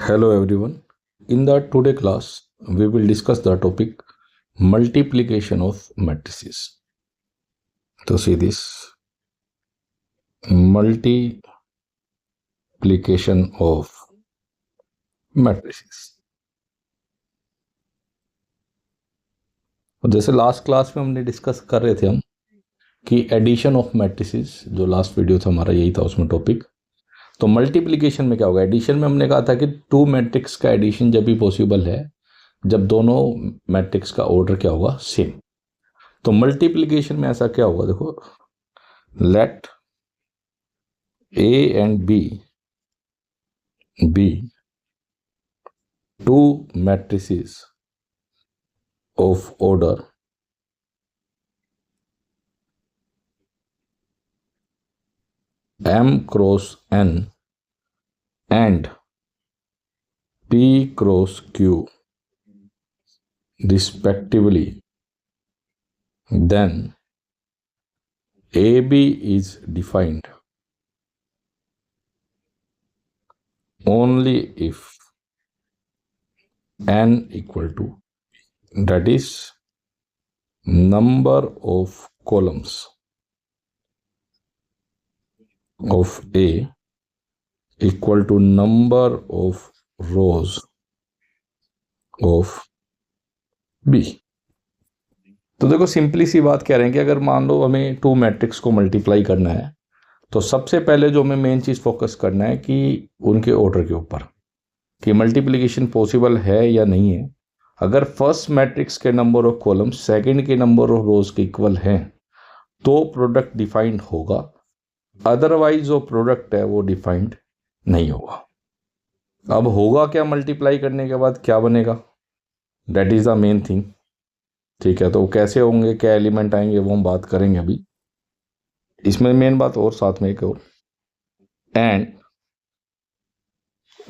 Hello everyone. In the today class, we will discuss the topic multiplication of matrices. So see this multiplication of matrices. जैसे last class में हमने discuss कर रहे थे हम कि एडिशन ऑफ मैट्रिसेस, जो लास्ट वीडियो था हमारा यही था उसमें टॉपिक। तो मल्टीप्लिकेशन में क्या होगा? एडिशन में हमने कहा था कि टू मैट्रिक्स का एडिशन जब भी पॉसिबल है जब दोनों मैट्रिक्स का ऑर्डर क्या होगा? सेम। तो मल्टीप्लिकेशन में ऐसा क्या होगा? देखो, late A and B be two matrices of order M cross N and P cross Q respectively, then AB is defined only if N equal to, that is, number of columns of A equal to number of rows of B। तो देखो, simply सी बात कह रहे हैं कि अगर मान लो हमें टू मैट्रिक्स को मल्टीप्लाई करना है तो सबसे पहले जो हमें मेन चीज़ फोकस करना है कि उनके ऑर्डर के ऊपर, कि मल्टीप्लिकेशन पॉसिबल है या नहीं है। अगर फर्स्ट मैट्रिक्स के नंबर ऑफ कॉलम्स सेकंड के नंबर ऑफ रोज के इक्वल हैं तो प्रोडक्ट डिफाइंड होगा, अदरवाइज जो प्रोडक्ट है वो डिफाइंड नहीं होगा। अब होगा क्या? मल्टीप्लाई करने के बाद क्या बनेगा? That is the main thing. ठीक है, तो कैसे होंगे, क्या एलिमेंट आएंगे, वो हम बात करेंगे अभी। इसमें मेन बात और साथ में एक और, and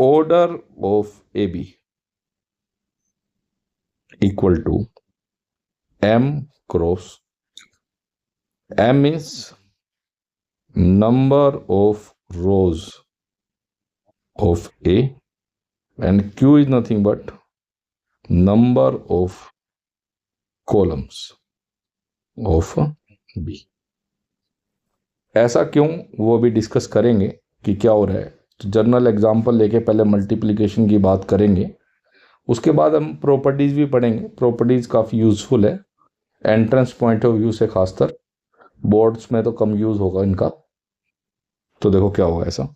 order of A B equal to M cross, M is number of rows of A and Q is nothing but number of columns of B। ऐसा क्यों, वो भी डिस्कस करेंगे कि क्या हो रहा है। तो जनरल एग्जांपल लेके पहले मल्टीप्लिकेशन की बात करेंगे, उसके बाद हम प्रॉपर्टीज भी पढ़ेंगे। प्रॉपर्टीज काफ़ी यूजफुल है एंट्रेंस पॉइंट ऑफ व्यू से, खासकर बोर्ड्स में तो कम यूज होगा इनका। तो देखो क्या होगा ऐसा,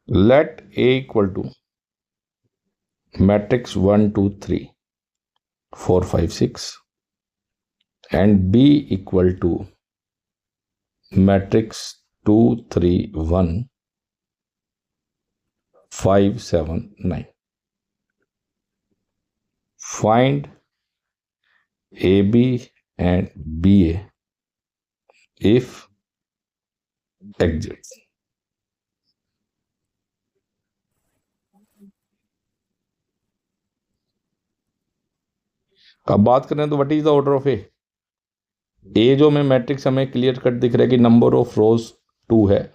let A equal to matrix 1 2 3 4 5 6 and B equal to matrix 2 3 1 5 7 9। Find AB and BA if exists। अब बात करें तो what is the order of A. जो में मैट्रिक्स हमें क्लियर कट दिख रहा है कि नंबर ऑफ रोज 2 है,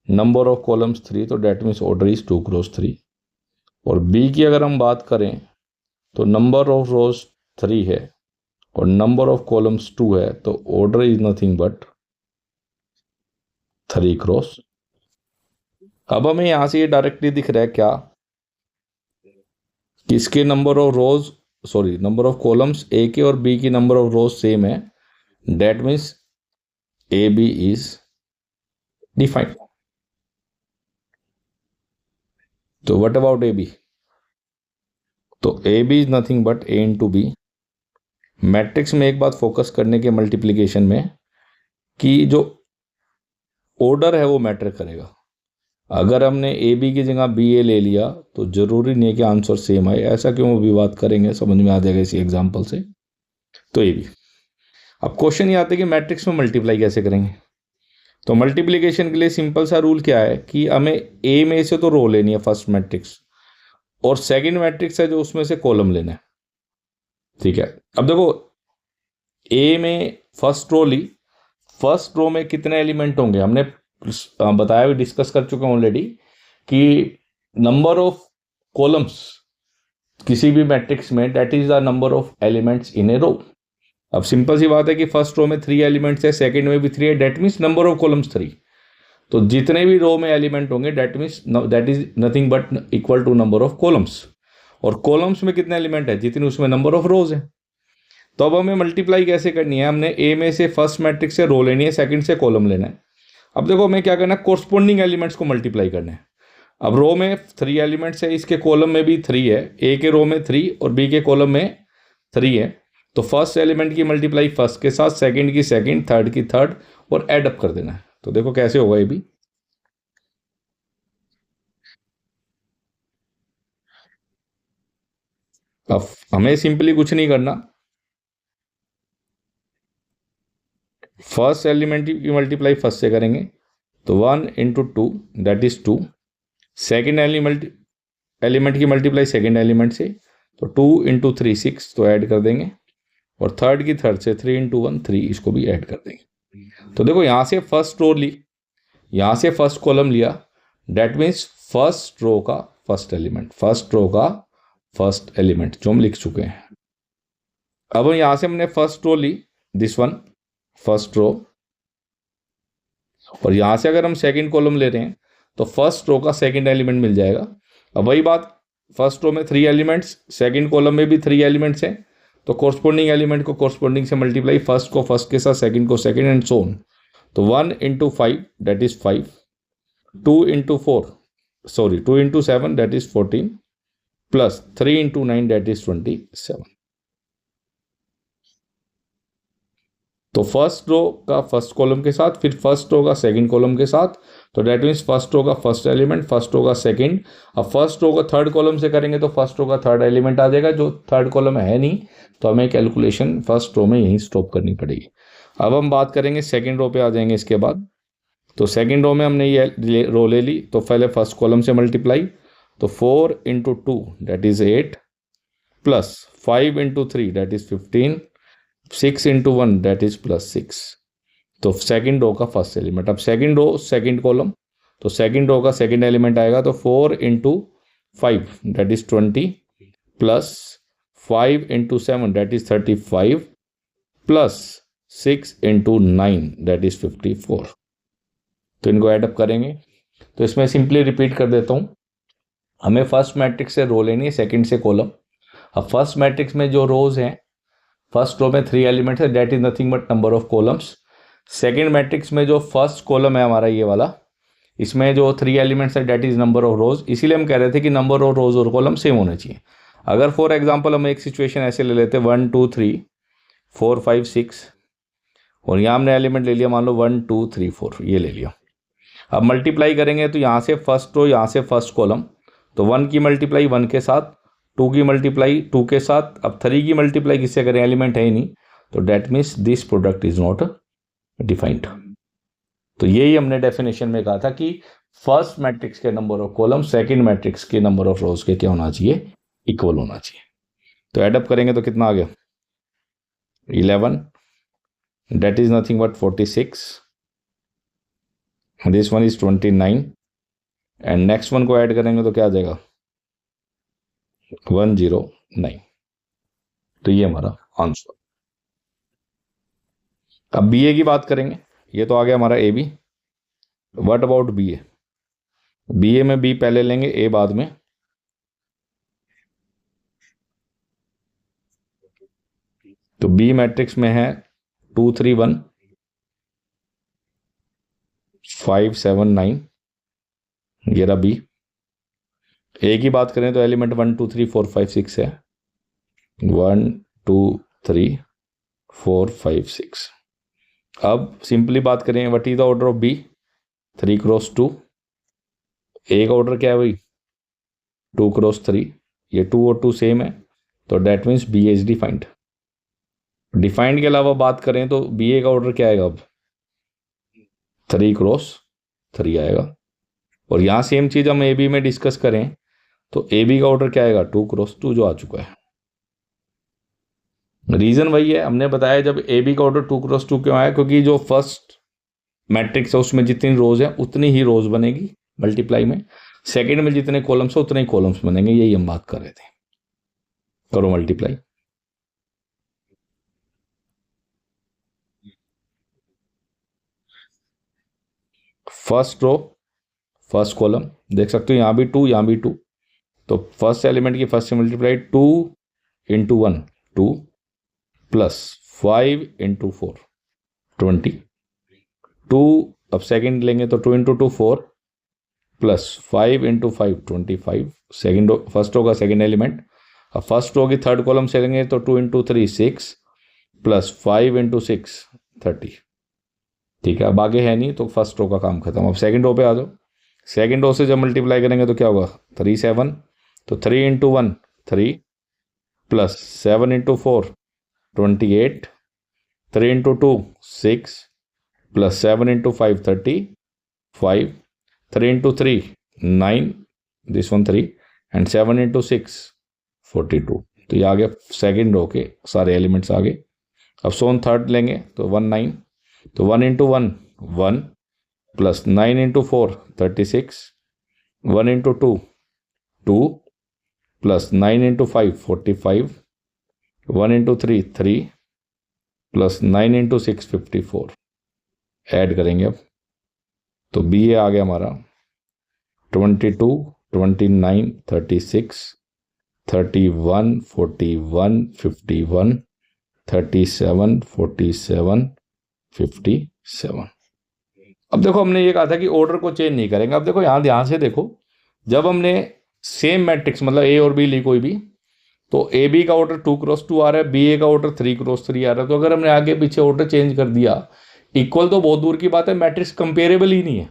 नंबर ऑफ कॉलम्स 3, तो that means order is 2 cross 3। और बी की अगर हम बात करें तो नंबर ऑफ रोज 3 है और नंबर ऑफ कॉलम्स 2 है, तो order is nothing but 3 cross. अब हमें यहां से ये डायरेक्टली दिख रहा है क्या, किसके number of rows, sorry number of columns A के और बी की नंबर ऑफ रोज सेम है, that means A B is defined. तो व्हाट अबाउट ए बी? तो A B is nothing but A into B. Matrix में एक बात focus करने के मल्टीप्लिकेशन में कि जो ऑर्डर है वो मैटर करेगा। अगर हमने ए बी की जगह बी ए ले लिया तो जरूरी नहीं है कि आंसर सेम आए। ऐसा क्यों, वो भी बात करेंगे, समझ में आ जाएगा इसी एग्जांपल से। तो ए बी। अब क्वेश्चन ये आता है कि मैट्रिक्स में मल्टीप्लाई कैसे करेंगे। तो मल्टीप्लिकेशन के लिए सिंपल सा रूल क्या है कि हमें ए में से तो रो लेनी है फर्स्ट मैट्रिक्स, और सेकंड मैट्रिक्स है जो उसमें से कॉलम लेना है। ठीक है, अब देखो ए में फर्स्ट रो ली, फर्स्ट रो में कितने एलिमेंट होंगे हमने बताया भी, डिस्कस कर चुके हैं ऑलरेडी कि नंबर ऑफ कॉलम्स किसी भी मैट्रिक्स में that is the number of elements in a row. अब सिंपल सी बात है कि फर्स्ट रो में 3 एलिमेंट्स है, सेकंड में भी 3 है, that means number of columns 3। तो जितने भी रो में एलिमेंट होंगे that means that is nothing but equal to number of columns. और कॉलम्स में कितने एलिमेंट है, जितने उसमें नंबर ऑफ रोज है। तो अब हमें मल्टीप्लाई कैसे करनी है, हमने ए में से फर्स्ट मैट्रिक्स से रो लेनी है, सेकंड से कॉलम लेना है। अब देखो हमें क्या करना है, कोरस्पोंडिंग एलिमेंट्स को मल्टीप्लाई करना है। अब रो में 3 एलिमेंट्स है, इसके कॉलम में भी 3 है, ए के रो में 3 और बी के कॉलम में 3 है। तो फर्स्ट एलिमेंट की मल्टीप्लाई फर्स्ट के साथ, सेकंड की सेकंड, थर्ड की थर्ड और ऐड अप कर देना है। तो देखो कैसे होगा ये भी। अब हमें सिंपली कुछ नहीं करना, फर्स्ट एलिमेंट की मल्टीप्लाई फर्स्ट से करेंगे तो 1 into 2 that is 2। Second element की मल्टीप्लाई सेकेंड एलिमेंट से तो 2 इंटू 3 6 तो ऐड कर देंगे, और थर्ड की थर्ड से 3 इंटू 1 3 इसको भी ऐड कर देंगे। तो देखो यहाँ से फर्स्ट रो ली, यहाँ से फर्स्ट कॉलम लिया, दैट मीन्स फर्स्ट रो का फर्स्ट एलिमेंट, फर्स्ट रो का फर्स्ट एलिमेंट जो हम लिख चुके हैं। अब यहाँ से हमने फर्स्ट रो ली, दिस वन फर्स्ट रो, और यहां से अगर हम सेकंड कॉलम ले रहे हैं तो फर्स्ट रो का सेकंड एलिमेंट मिल जाएगा। अब वही बात, फर्स्ट रो में 3 एलिमेंट्स, सेकंड कॉलम में भी 3 एलिमेंट्स हैं, तो कोरस्पोंडिंग एलिमेंट को कोरस्पोंडिंग से मल्टीप्लाई, फर्स्ट को फर्स्ट के साथ, सेकंड को सेकंड एंड सो ऑन। तो 1 into 5 that is 5, 2 into 7 that is 14, plus 3 into 9 that is 27। तो फर्स्ट रो का फर्स्ट कॉलम के साथ, फिर फर्स्ट रो का सेकंड कॉलम के साथ, तो दैट मीन्स फर्स्ट रो का फर्स्ट एलिमेंट, फर्स्ट रो का सेकंड। अब फर्स्ट रो का थर्ड कॉलम से करेंगे तो फर्स्ट रो का थर्ड एलिमेंट आ जाएगा, जो थर्ड कॉलम है नहीं, तो हमें कैलकुलेशन फर्स्ट रो में यहीं स्टॉप करनी पड़ेगी। अब हम बात करेंगे सेकेंड रो पे आ जाएंगे इसके बाद। तो सेकेंड रो में हमने ये रो ले ली, तो पहले फर्स्ट कॉलम से मल्टीप्लाई, तो 4 into 2 that is 8, plus 5 into 3 that is 15, 6 into 1 that is plus 6। तो सेकंड रो का फर्स्ट एलिमेंट, अब सेकंड रो सेकंड कॉलम, तो सेकंड रो का सेकंड एलिमेंट आएगा, तो 4 into 5 that is 20, plus 5 into 7 that is 35, plus 6 into 9 that is 54। तो इनको add up करेंगे, तो इसमें सिंपली रिपीट कर देता हूं, हमें फर्स्ट मैट्रिक्स से रो लेनी है, सेकंड से कॉलम। अब फर्स्ट मैट्रिक्स में जो रोज हैं, फर्स्ट रो में 3 एलिमेंट्स है, that is nothing but number of columns. Second matrix में जो फर्स्ट कॉलम है हमारा ये वाला, इसमें जो 3 एलिमेंट्स है दैट इज नंबर ऑफ रोज। इसीलिए हम कह रहे थे कि नंबर ऑफ रोज और कॉलम सेम होने चाहिए। अगर फॉर एग्जांपल हम एक सिचुएशन ऐसे ले लेते 1 2 3 4 5 6, और यहाँ हमने एलिमेंट ले लिया मान लो 1 2 3 4, ये ले लिया। अब मल्टीप्लाई करेंगे तो यहाँ से फर्स्ट रो, यहाँ से फर्स्ट कॉलम, तो 1 की मल्टीप्लाई 1 के साथ, 2 की मल्टीप्लाई 2 के साथ, अब 3 की मल्टीप्लाई किससे करें, एलिमेंट है ही नहीं, तो that means this product is not defined. तो यही हमने डेफिनेशन में कहा था कि फर्स्ट मैट्रिक्स के number of column second matrix के नंबर ऑफ रोज के क्या होना चाहिए, इक्वल होना चाहिए। तो एडअप करेंगे तो कितना आ गया, 11 that is nothing but 46, this one is 29, and next one को ऐड करेंगे तो क्या आ जाएगा 109। तो ये हमारा आंसर। अब बी ए की बात करेंगे, ये तो आ गया हमारा A B. What about B A, B A में बी पहले लेंगे, ए बाद में। तो बी मैट्रिक्स में है 2 3 1 5 7 9, ये रहा बी। ए की बात करें तो एलिमेंट 1 2 3 4 5 6 है, 1 2 3 4 5 6। अब सिंपली बात करें what is the order of B, 3 cross 2। A का ऑर्डर क्या है भाई, 2 क्रॉस 3, ये 2 और 2 सेम है, तो that means B A is defined. Defined के अलावा बात करें तो बी ए का ऑर्डर क्या आएगा, अब 3 क्रॉस 3 आएगा। और यहां सेम चीज हम ए बी में डिस्कस करें तो ए बी का ऑर्डर क्या आएगा, 2 क्रॉस 2 जो आ चुका है। रीजन वही है, हमने बताया जब ए बी का ऑर्डर 2x2 क्यों आया, क्योंकि जो फर्स्ट मैट्रिक्स है उसमें जितनी रोज है उतनी ही रोज बनेगी मल्टीप्लाई में, सेकंड में जितने कॉलम्स है उतने ही कॉलम्स बनेंगे, यही हम बात कर रहे थे। करो multiply. First row first column देख सकते हो, यहां भी 2 यहां भी 2, तो फर्स्ट एलिमेंट की फर्स्ट से मल्टीप्लाई 2 इंटू 1 2 प्लस 5 इंटू 4 20 2, अब सेकंड लेंगे तो 2 into 2 4 plus 5 into 5 25, second first row का सेकेंड एलिमेंट। अब फर्स्ट रो की थर्ड कॉलम से लेंगे तो 2 इंटू 3 6 प्लस 5 इंटू 6 30। ठीक है, अब आगे है नहीं तो फर्स्ट रो का काम खत्म। अब सेकंड रो पे आ जाओ, सेकंड रो से जब मल्टीप्लाई करेंगे तो क्या होगा 3 7, तो 3 into 1 3 plus 7 into 4 28, 3 into 2 6 plus 7 into 5 35, 3 into 3 9, this one 3 and 7 into 6 42। तो ये आ गया सेकेंड रो के सारे एलिमेंट्स आ गए। अब सोन थर्ड लेंगे तो 1 9, तो 1 into 1 1 plus 9 into 4 36, 1 into 2 2 plus 9 into 5 45, 1 into 3 3 plus 9 into 6 54। Add करेंगे अब तो बी ए आ गया हमारा 22 29 36 31 41 51 37 47 57। अब देखो हमने ये कहा था कि ऑर्डर को चेंज नहीं करेंगे। अब देखो यहाँ ध्यान से देखो, जब हमने सेम मैट्रिक्स मतलब ए और बी ली कोई भी, तो ए बी का ऑर्डर 2x2 आ रहा है, बी ए का ऑर्डर 3x3 आ रहा है। तो अगर हमने आगे पीछे ऑर्डर चेंज कर दिया, इक्वल तो बहुत दूर की बात है, मैट्रिक्स कंपेरेबल ही नहीं है,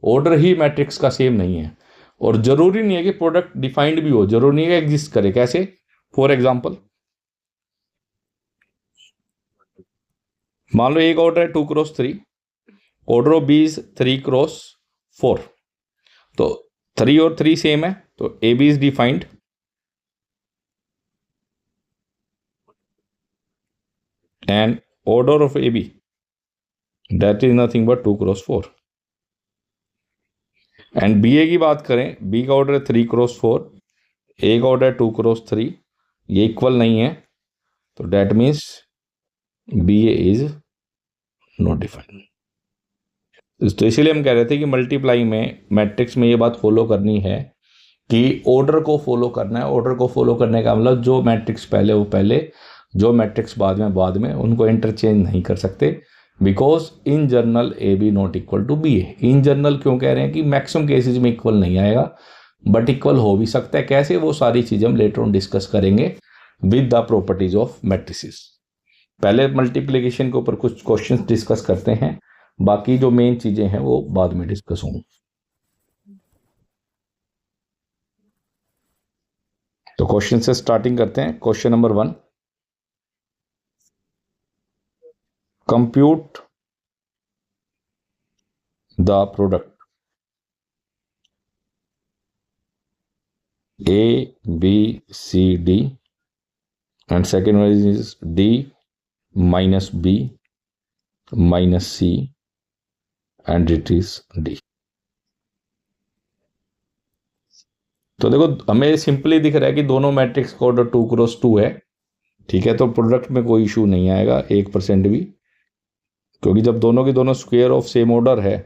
ऑर्डर ही मैट्रिक्स का सेम नहीं है। और जरूरी नहीं है कि प्रोडक्ट डिफाइंड भी हो, जरूरी नहीं है कि एग्जिस्ट करे। कैसे? फॉर एग्जाम्पल मान लो एक ऑर्डर है 2x3, order of B is 3x4, तो 3 और 3 सेम है, तो A B is defined and order of A B that is nothing but 2x4। And B A की बात करें, बी का ऑर्डर है 3x4, ए का ऑर्डर है 2x3, ये इक्वल नहीं है, तो that means B A is not defined. तो इसीलिए हम कह रहे थे कि मल्टीप्लाई में मैट्रिक्स में ये बात फॉलो करनी है कि ऑर्डर को फॉलो करना है। ऑर्डर को फॉलो करने का मतलब जो मैट्रिक्स पहले वो पहले, जो मैट्रिक्स बाद में, उनको इंटरचेंज नहीं कर सकते। Because in general A B not equal to B A. In general क्यों कह रहे हैं कि मैक्सिमम केसेज में इक्वल नहीं आएगा, बट इक्वल हो भी सकता है। कैसे? वो सारी चीज़ें हम लेटर ऑन डिस्कस करेंगे with the properties of matrices. पहले मल्टीप्लिकेशन के ऊपर कुछ क्वेश्चंस डिस्कस करते हैं, बाकी जो मेन चीजें हैं वो बाद में डिस्कस होंगी। तो क्वेश्चन से स्टार्टिंग करते हैं। Question number 1, compute the product A B C D and second one is D minus B minus C and it is D. तो देखो हमें सिंपली दिख रहा है कि दोनों मैट्रिक्स का ऑर्डर 2x2 है, ठीक है, तो प्रोडक्ट में कोई इशू नहीं आएगा 1% भी, क्योंकि जब दोनों के दोनों स्क्वायर ऑफ सेम ऑर्डर है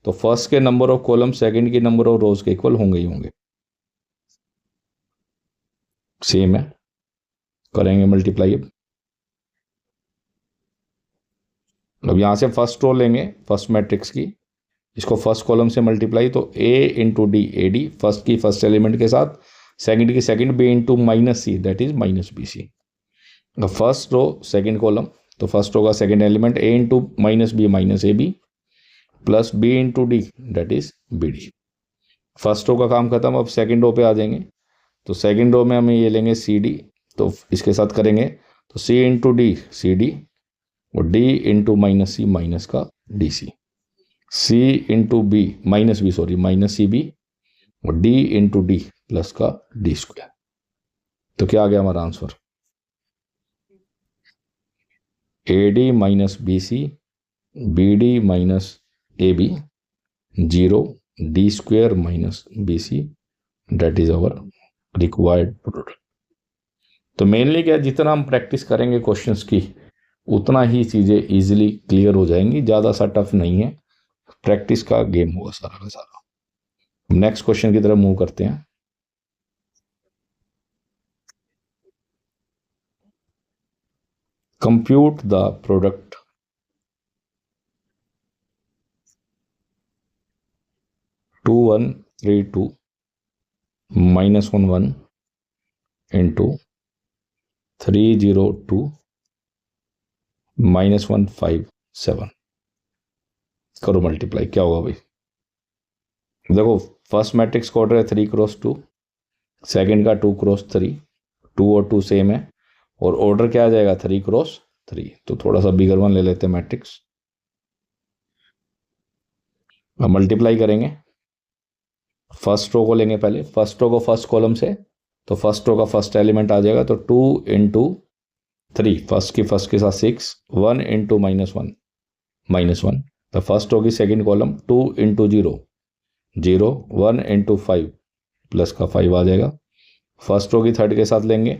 तो फर्स्ट के नंबर ऑफ कॉलम सेकंड के नंबर ऑफ रोज के इक्वल होंगे ही होंगे, सेम है। करेंगे मल्टीप्लाई। अब यहां से फर्स्ट रो लेंगे फर्स्ट मैट्रिक्स की, इसको फर्स्ट कॉलम से मल्टीप्लाई, तो A into D A D first की फर्स्ट एलिमेंट के साथ, सेकंड की second, B into minus C that is minus B C. First row second column, तो फर्स्ट रो का second element A into minus B minus A B plus B into D that is B D. First row का काम खत्म। अब second row पे आ जाएंगे, तो second row में हमें ये लेंगे सी डी, तो इसके साथ करेंगे तो C into D C D और D into minus C minus का D C, C into B minus B sorry minus C B और डी इंटू डी प्लस का डी स्क्वायर। तो क्या आ गया हमारा answer? AD minus BC, BD minus AB, 0, D square minus BC, that is our required product. तो mainly क्या, जितना हम प्रैक्टिस करेंगे क्वेश्चंस की उतना ही चीजें इजीली क्लियर हो जाएंगी, ज्यादा सा टफ नहीं है, प्रैक्टिस का गेम होगा सारा का सारा। नेक्स्ट क्वेश्चन की तरफ मूव करते हैं। Compute the product two one three two minus one one into 302 minus 157, करो मल्टीप्लाई, क्या होगा भाई। देखो फर्स्ट मैट्रिक्स का ऑर्डर है 3 क्रॉस 2, सेकेंड का 2 क्रॉस 3, 2 और 2 सेम है, और ऑर्डर क्या आ जाएगा 3 क्रॉस 3। तो थोड़ा सा बिगर वन ले लेते हैं मैट्रिक्स, अब मल्टीप्लाई करेंगे। फर्स्ट रो को लेंगे पहले, फर्स्ट रो को फर्स्ट कॉलम से, तो फर्स्ट रो का फर्स्ट एलिमेंट आ जाएगा, तो 2 इंटू 3, फर्स्ट के साथ 6, 1 इंटू माइनस वन, तो फर्स्ट रो की second column 2 into 0, 1 into 5 plus का 5 आ जाएगा। फर्स्ट रो की थर्ड के साथ लेंगे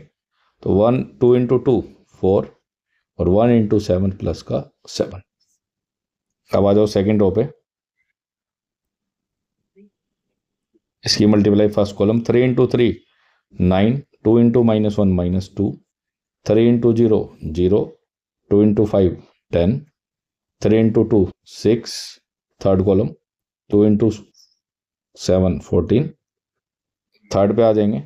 तो 1, 2 इंटू 2 4, और 1 इंटू 7 प्लस का 7। अब आ जाओ सेकेंड रो पे, इसकी multiply first column 3 into 3 9, 2 into minus 1 minus 2, 3 into 0 0, 2 into 5 10, 3 into 2 6, third column 2 into 7 14, third पे आ जाएंगे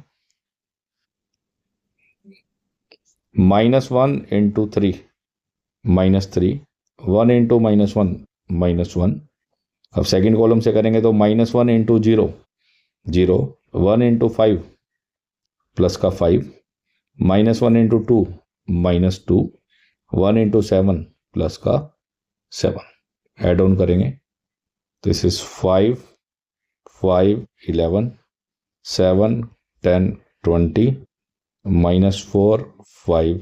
-1 इंटू 3 -3, 1 इंटू -1 अब सेकेंड कॉलम से करेंगे तो -1 इंटू 0 0, 1 इंटू 5 प्लस का 5, -1 इंटू 2 -2, 1 इंटू 7 प्लस का 7, एड ऑन करेंगे तो this is 5 5 11 7 10 20 -4 5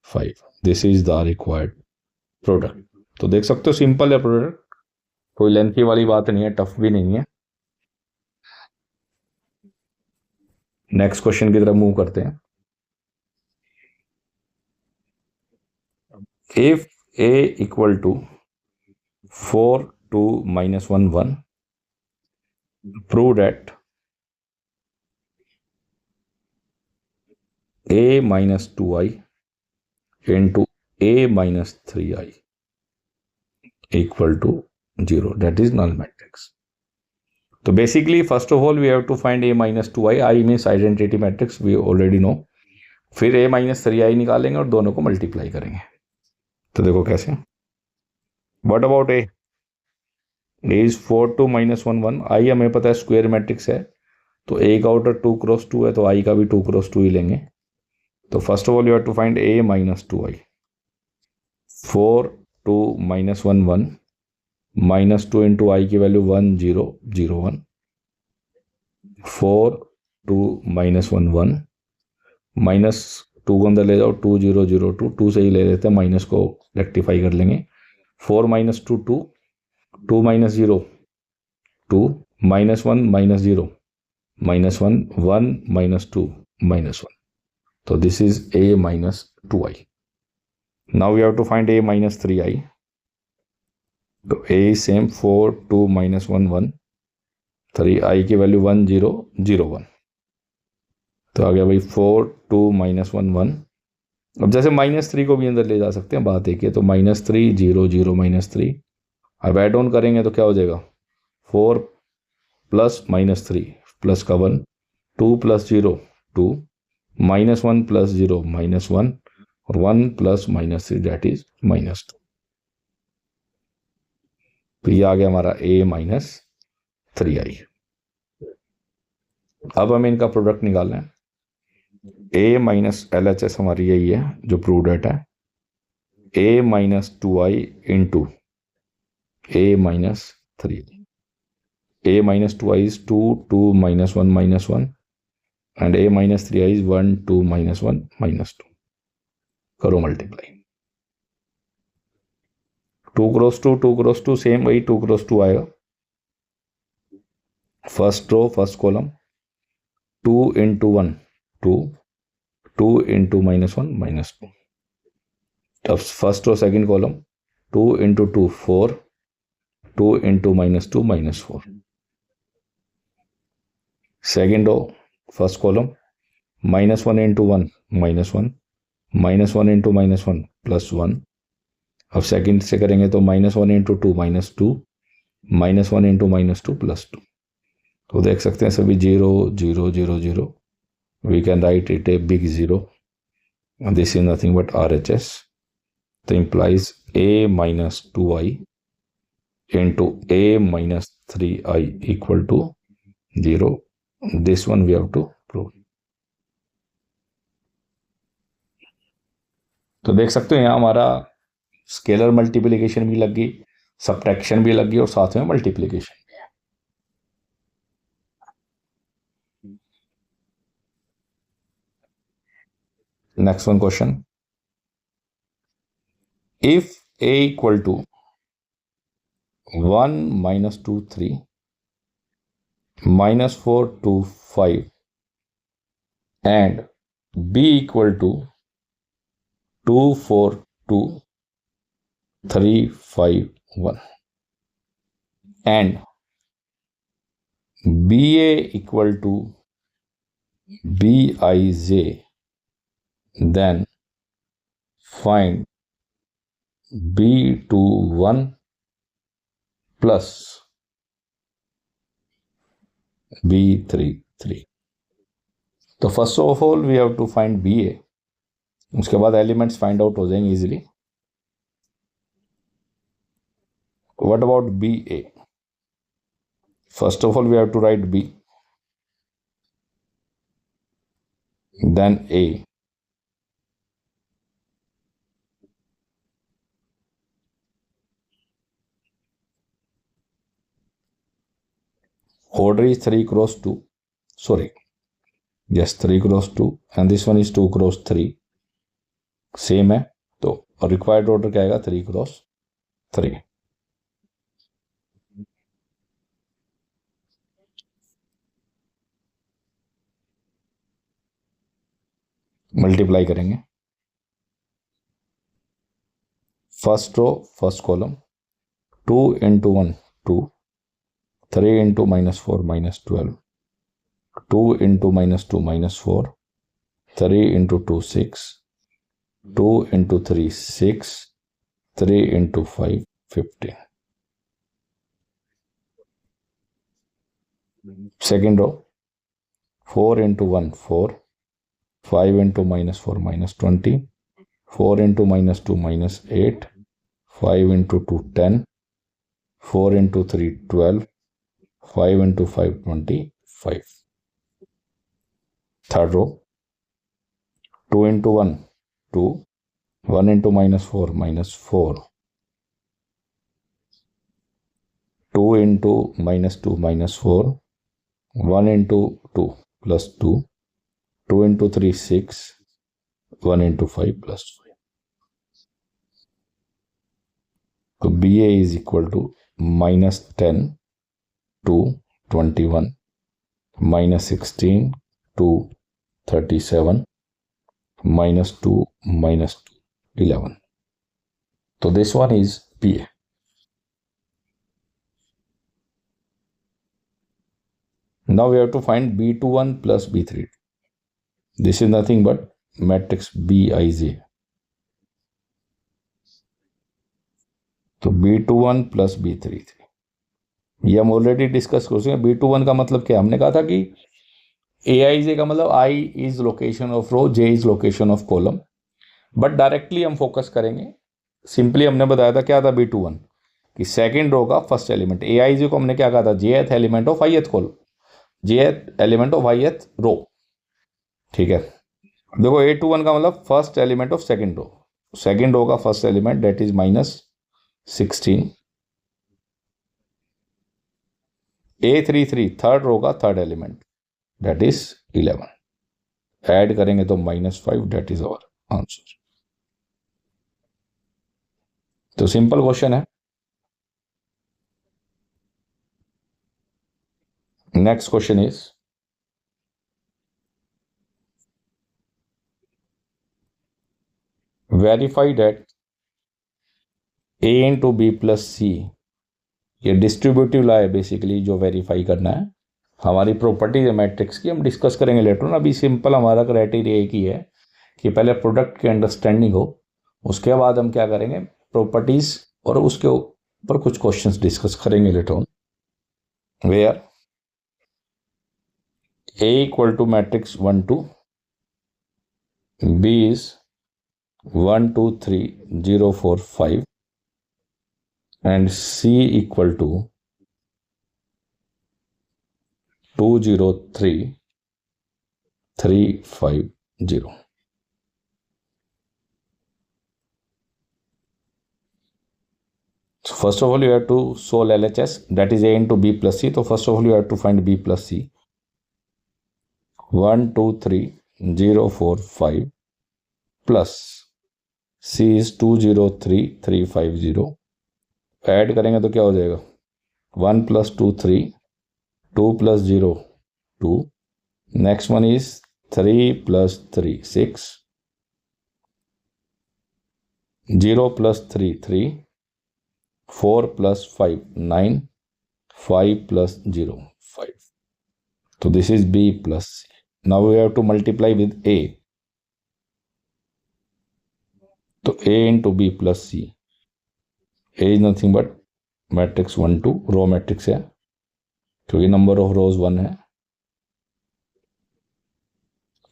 5, this is the required product. तो देख सकते हो सिंपल है प्रोडक्ट, कोई लेंथी वाली बात नहीं है, टफ भी नहीं है। नेक्स्ट क्वेश्चन की तरफ मूव करते हैं। If a equal to 4 2 -1 1, prove that a minus 2i into a minus 3i equal to 0, that is null matrix. So basically first of all we have to find a minus 2i, i means identity matrix, we already know। फिर a minus 3i निकालेंगे और दोनों को multiply करेंगे। तो देखो कैसे, what about a is 4 2 -1 1, i हमें पता है स्क्वायर मैट्रिक्स है, तो a का ऑर्डर 2 क्रॉस 2 है, तो i का भी 2 क्रॉस 2 ही लेंगे। तो first of all you have to find a minus 2i, 4 2 -1 1, -2 into i की वैल्यू 1 0 0 1, 4 2 -1 1, -2 को अंदर ले जाओ 2 0 0 2, 2 से ही ले लेते हैं, माइनस को रेक्टिफाई कर लेंगे, 4 -2 2, 2 -0 2, -1 -0 -1 1 -2 -1, so this is a minus 2i। now we have to find a minus 3i, तो a is same 4 2 -1 1, 3i की वैल्यू 1 0 0 1, तो आ गया भाई 4 2 -1 1। अब जैसे -3 को भी अंदर ले जा सकते हैं, बात एक है, तो -3 0 0 -3, अब एड ऑन करेंगे तो क्या हो जाएगा 4 प्लस -3 प्लस का 1, 2 प्लस 0 2, -1 प्लस 0 -1, और 1 प्लस -3 दैट इज -2। तो ये आ गया हमारा a minus 3i। अब हमें इनका प्रोडक्ट निकालना है, a माइनस LHS हमारी यही है जो प्रूडेट है, a minus 2i into a minus 3, a minus 2i is 2 2 -1 -1, and a minus 3i is 1 2 -1 -2, करो multiply. Two cross two same वही 2 क्रॉस 2 आएगा. First row first column 2 into 1 2 2 into -1 -2. अब first row second column 2 into 2 4 2 into -2 -4. Second row first column -1 into 1 -1 -1 into -1 +1. अब second से करेंगे तो -1 into 2 -2 -1 into -2 +2. तो देख सकते हैं सभी 0 0 0 0. We can write it a big 0. This is nothing but RHS. तो implies a minus 2i into a minus 3i equal to 0. This one we have to prove. तो देख सकते हो यहाँ हमारा स्केलर मल्टीप्लिकेशन भी लग गई, सब्ट्रैक्शन भी लग गई और साथ में मल्टीप्लिकेशन भी है. Next one question. If a equal to 1 -2 3 -4 2 5 and b equal to 2 4 2 3 5 1 and BA equal to BIJ, then find B21 plus B33. तो first of all we have to find BA. उसके बाद एलिमेंट्स फाइंड आउट हो जाएंगे easily. What about BA? First of all, we have to write B, then A. Order is 3 cross 2. Sorry. Yes, 3 cross 2. And this one is 2 cross 3. Same है. तो required order क्या आएगा? 3 cross 3. मल्टीप्लाई करेंगे. First row first column 2 into 1 2 3 into -4 -12 2 into -2 -4 3 into 2 6 2 into 3 6 3 into 5 15. Second row 4 into 1 4 5 into -4 -20 4 into -2 -8 5 into 2 10 4 into 3 12 5 into 5 25. Third row 2 into 1 2 1 into -4 -4 2 into -2 -4 1 into 2 +2 2 into 3 6 1 into 5 +5. So BA is equal to -10 to 21 -16 to 37 -2 -2 11. So this one is BA. Now we have to find B21 plus B32. This is nothing but matrix Bij. तो B21 plus B33 ये हम already discuss कर चुके हैं. B21 का मतलब क्या? हमने कहा था कि Aij का मतलब I is location of row, J is location of column. But directly हम फोकस करेंगे. सिंपली हमने बताया था क्या था B21 कि सेकेंड रो का फर्स्ट एलिमेंट. Aij को हमने क्या कहा था? Jth element of ith column, Jth element of ith row. ठीक है. देखो A21 का मतलब first element of second row. Second row का first element that is -16. A33 third row का third element that is 11. Add करेंगे तो -5 दैट इज आवर आंसर. तो सिंपल क्वेश्चन है. Next question is verify that a into B plus C. ये distributive law है basically जो verify करना है. हमारी प्रॉपर्टीज है मैट्रिक्स की, हम डिस्कस करेंगे लेटर ऑन. अभी सिंपल हमारा क्राइटेरिया एक ही है कि पहले प्रोडक्ट की अंडरस्टैंडिंग हो, उसके बाद हम क्या करेंगे, प्रॉपर्टीज और उसके ऊपर कुछ क्वेश्चंस डिस्कस करेंगे later on. Where a equal to matrix 1 2, b is 1 2 3 0 4 5 and c equal to 2 0 3 3 5 0. So first of all you have to solve LHS, that is a into b plus c. So first of all you have to find b plus c. 1 2 3 0 4 5 plus c is 2 0 3 3 5 0. Add करेंगे तो क्या हो जाएगा, 1 plus 2 3, 2 plus 0 2, next one is 3 plus 3 6, 0 plus 3 3, 4 plus 5 9, 5 plus 0 5. So this is b plus c. Now we have to multiply with a. So a into b plus c. A is nothing but matrix 1 2, row matrix है क्योंकि number of रोज 1 है.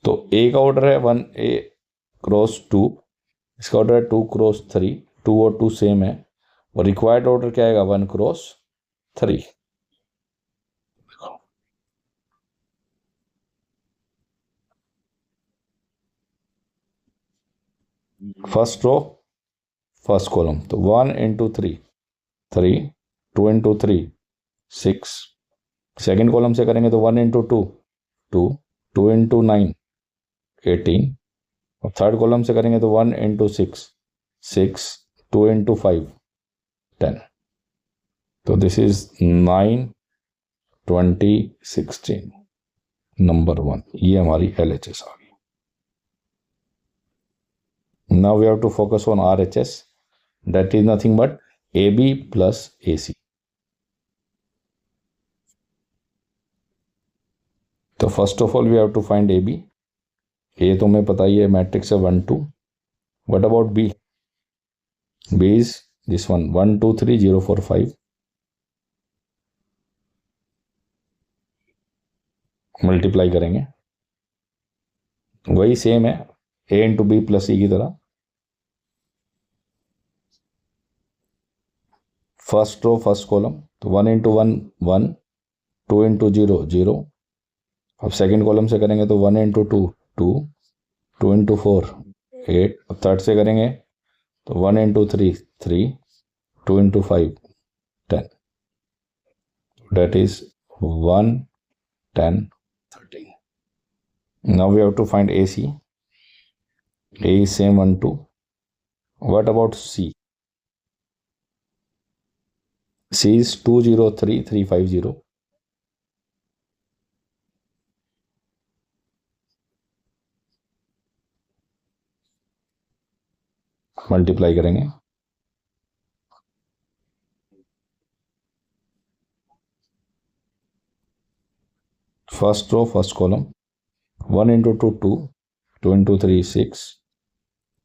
तो a का order है 1 a cross 2, इसका order है 2 cross 3, 2 और 2 same है, और रिक्वायर्ड ऑर्डर क्या आएगा 1 cross 3. First row first column, तो 1 इंटू 3 3, 2 इंटू 3 6. सेकेंड कॉलम से करेंगे तो 1 इंटू 2 2, 2 इंटू 9 18, और थर्ड कॉलम से करेंगे तो 1 इंटू 6 6, 2 इंटू 5 10. तो दिस इज 9 20 16 नंबर 1. ये हमारी LHS आ गई. Now we have to focus on RHS, that is nothing but AB plus AC. तो first of all we have to find AB. A तो हमें पता ही है मैट्रिक्स है 1 2. What about B? B is this one 1 2 3 0 4 5. Multiply करेंगे, वही same है A into B plus सी की तरह. फर्स्ट रो फर्स्ट कॉलम, तो 1 इंटू 1 1, 2 इंटू 0 0. अब सेकेंड कॉलम से करेंगे तो 1 इंटू 2 2, 2 इंटू 4 8. अब थर्ड से करेंगे तो 1 into 3 3, 2 into 5 10. That is 1 10 13. Now we have to find AC. A is same 1 2. What about C? C is 2 0 3 3 5 0. Multiply करेंगे, first row first column, 1 into 2 2, 2 into 3 6,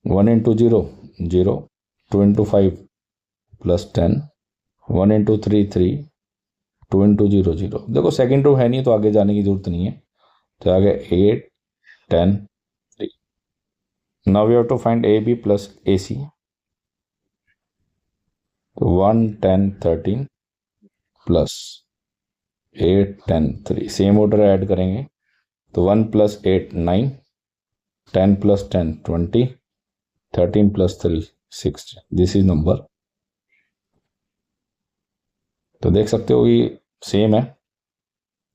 1 into 0 0, 2 into 5 plus 10, 1 into 3 3, 2 into 0 0. देखो second row है नहीं तो आगे जाने की जरूरत नहीं है, तो आगे 8 10 3. Now we have to find AB plus AC. तो 1 10 13 प्लस 8 10 3, सेम ऑर्डर ऐड करेंगे तो 1 plus 8 9, 10 plus 10 20, 13 plus 3 6. This is number. तो देख सकते हो ये सेम है,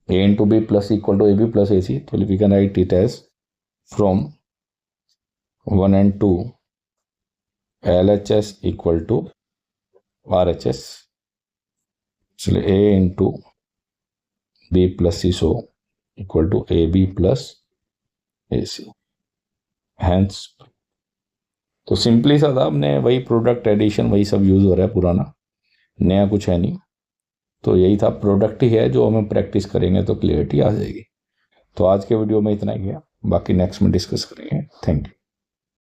A into B plus equal to AB plus AC. तो we can write it as from 1 and 2 LHS equal to RHS, इसलिए A into B plus C so equal to AB plus AC। Hence तो simply सा था, हमने वही product addition वही सब use हो रहा है, पुराना नया कुछ है नहीं। तो यही था, प्रोडक्ट ही है जो हमें प्रैक्टिस करेंगे तो क्लियरिटी आ जाएगी। तो आज के वीडियो में इतना ही है, बाकी नेक्स्ट में डिस्कस करेंगे। Thank you.